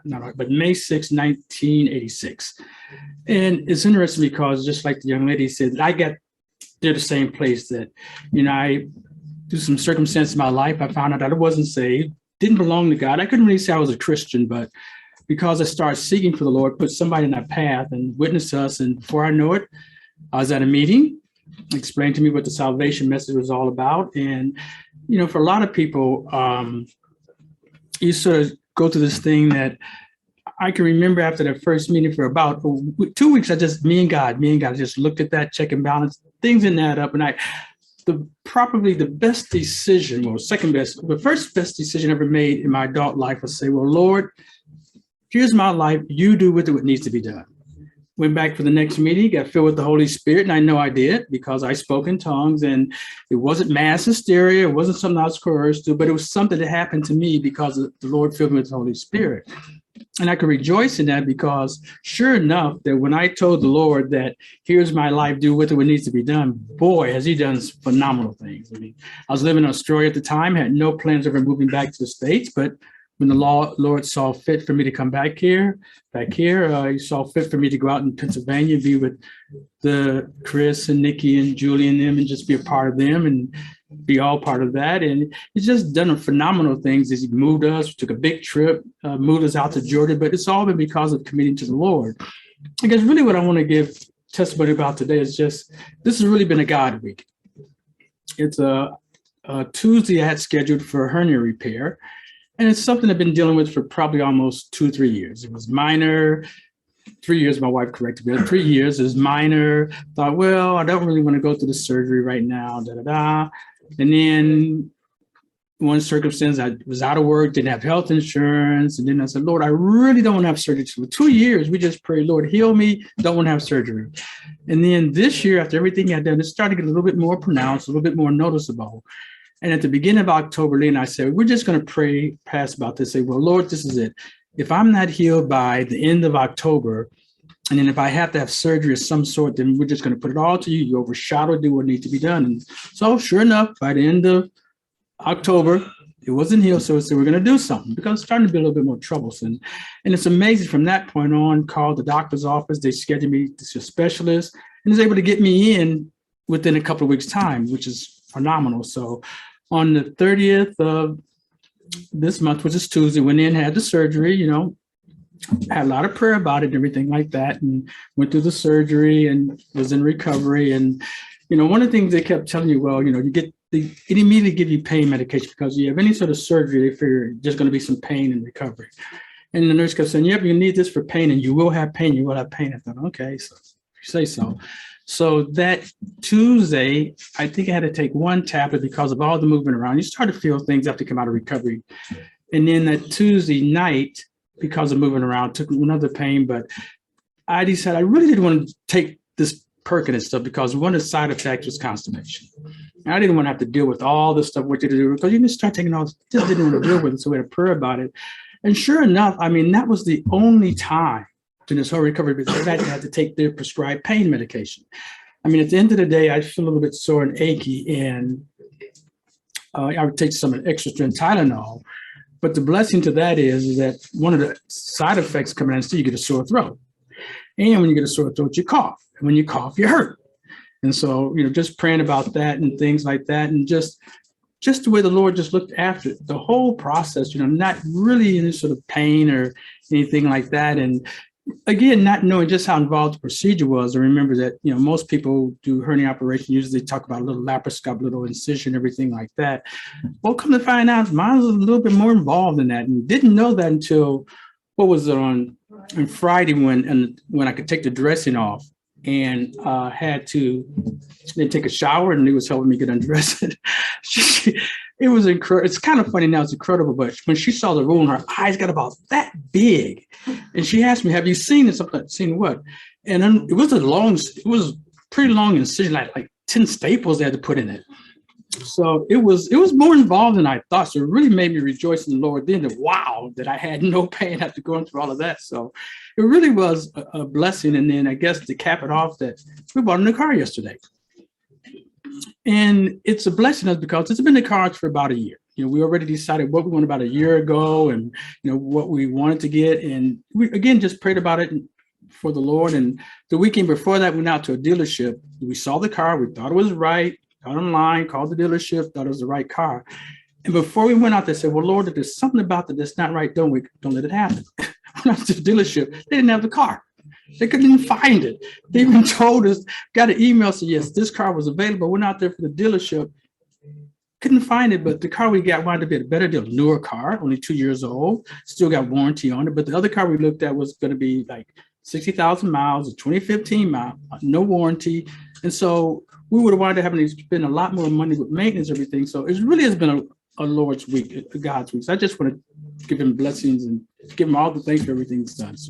not right, but May 6, 1986. And it's interesting because just like the young lady said, I got to the same place that, I, through some circumstance in my life, I found out that I wasn't saved, didn't belong to God. I couldn't really say I was a Christian, but because I started seeking for the Lord, put somebody in that path and witnessed us. And before I know it, I was at a meeting, explained to me what the salvation message was all about. And, for a lot of people, you sort of go through this thing that I can remember after that first meeting for about 2 weeks, me and God, just looked at that check and balance, things didn't add up. And probably the best decision, well, second best, the first best decision ever made in my adult life was say, well, Lord, here's my life. You do with it what needs to be done. Went back for the next meeting, got filled with the Holy Spirit. And I know I did because I spoke in tongues, and it wasn't mass hysteria. It wasn't something I was coerced to, but it was something that happened to me because the Lord filled me with the Holy Spirit. And I could rejoice in that because sure enough, that when I told the Lord that here's my life, do with it what needs to be done, boy, has he done phenomenal things. I mean, I was living in Australia at the time, had no plans of ever moving back to the States, but when the Lord saw fit for me to come back here, he saw fit for me to go out in Pennsylvania, be with the Chris and Nikki and Julie and them, and just be a part of them and be all part of that. And he's just done phenomenal things as he moved us, took a big trip, moved us out to Georgia, but it's all been because of committing to the Lord. I guess really what I want to give testimony about today is just, this has really been a God week. It's a Tuesday I had scheduled for a hernia repair. And it's something I've been dealing with for probably almost 2-3 years. It was minor. 3 years, my wife corrected me. 3 years is minor. Thought, well, I don't really want to go through the surgery right now. And then one circumstance, I was out of work, didn't have health insurance. And then I said, Lord, I really don't want to have surgery. For 2 years, we just prayed, Lord, heal me. Don't want to have surgery. And then this year, after everything I'd done, it started to get a little bit more pronounced, a little bit more noticeable. And at the beginning of October, Lee and I said, we're just going to pray past about this. Say, well, Lord, this is it. If I'm not healed by the end of October, and then if I have to have surgery of some sort, then we're just going to put it all to you. You overshadow, do what needs to be done. And so sure enough, by the end of October, it wasn't healed. So we said, we're going to do something because it's starting to be a little bit more troublesome. And it's amazing from that point on, called the doctor's office. They scheduled me to a specialist and was able to get me in within a couple of weeks' time, which is phenomenal. So on the 30th of this month, which is Tuesday, went in, had the surgery, had a lot of prayer about it and everything like that, and went through the surgery and was in recovery. And, one of the things they kept telling you, well, they immediately give you pain medication because you have any sort of surgery, they figure there's going to be some pain and recovery. And the nurse kept saying, yep, you need this for pain and you will have pain. You will have pain. I thought, okay, so you say so. So that Tuesday, I think I had to take one tablet because of all the movement around. You start to feel things after you come out of recovery. And then that Tuesday night, because of moving around, took another pain. But I decided I really didn't want to take this Perkin and stuff because one of the side effects was constipation. And I didn't want to have to deal with all this stuff, what you do, because you just start taking all this, just didn't want to deal with it. So we had a prayer about it. And sure enough, that was the only time in this whole recovery because I had to take their prescribed pain medication. At the end of the day, I feel a little bit sore and achy, and I would take some extra strength Tylenol. But the blessing to that is that one of the side effects coming in, you get a sore throat. And when you get a sore throat, you cough. And when you cough, you hurt. And so, just praying about that and things like that, and just the way the Lord just looked after it, the whole process, not really any sort of pain or anything like that. And again, not knowing just how involved the procedure was. I remember that, most people do hernia operation. Usually talk about a little laparoscope, little incision, everything like that. Well, come to find out, mine was a little bit more involved in that, and didn't know that until, what was it, on Friday when I could take the dressing off and had to then take a shower, and he was helping me get undressed. It was incredible. It's kind of funny now. It's incredible. But when she saw the wound, her eyes got about that big. And she asked me, have you seen this? I'm like, seen what? And then it was pretty long incision, like 10 staples they had to put in it. So it was more involved than I thought. So it really made me rejoice in the Lord then that, wow, that I had no pain after going through all of that. So it really was a blessing. And then I guess to cap it off, that we bought a new car yesterday. And it's a blessing us because it's been in the cards for about a year. we already decided what we wanted about a year ago, and what we wanted to get, and we again just prayed about it for the Lord. And the weekend before that, we went out to a dealership. We saw the car, we thought it was right, got online, called the dealership, thought it was the right car. And before we went out there, said, well, Lord, if there's something about that that's not right, don't let it happen. Went out to the dealership, they didn't have the car. They couldn't even find it. They even told us, got an email, said, yes, this car was available. Went out there for the dealership, couldn't find it, but the car we got wanted to be a better deal, newer car, only 2 years old, still got warranty on it. But the other car we looked at was going to be like 60,000 miles, a 2015 model, no warranty. And so we would have wanted to having to spend a lot more money with maintenance and everything. So it really has been a Lord's week, a God's week. So I just want to give him blessings and give him all the thanks for everything he's done. So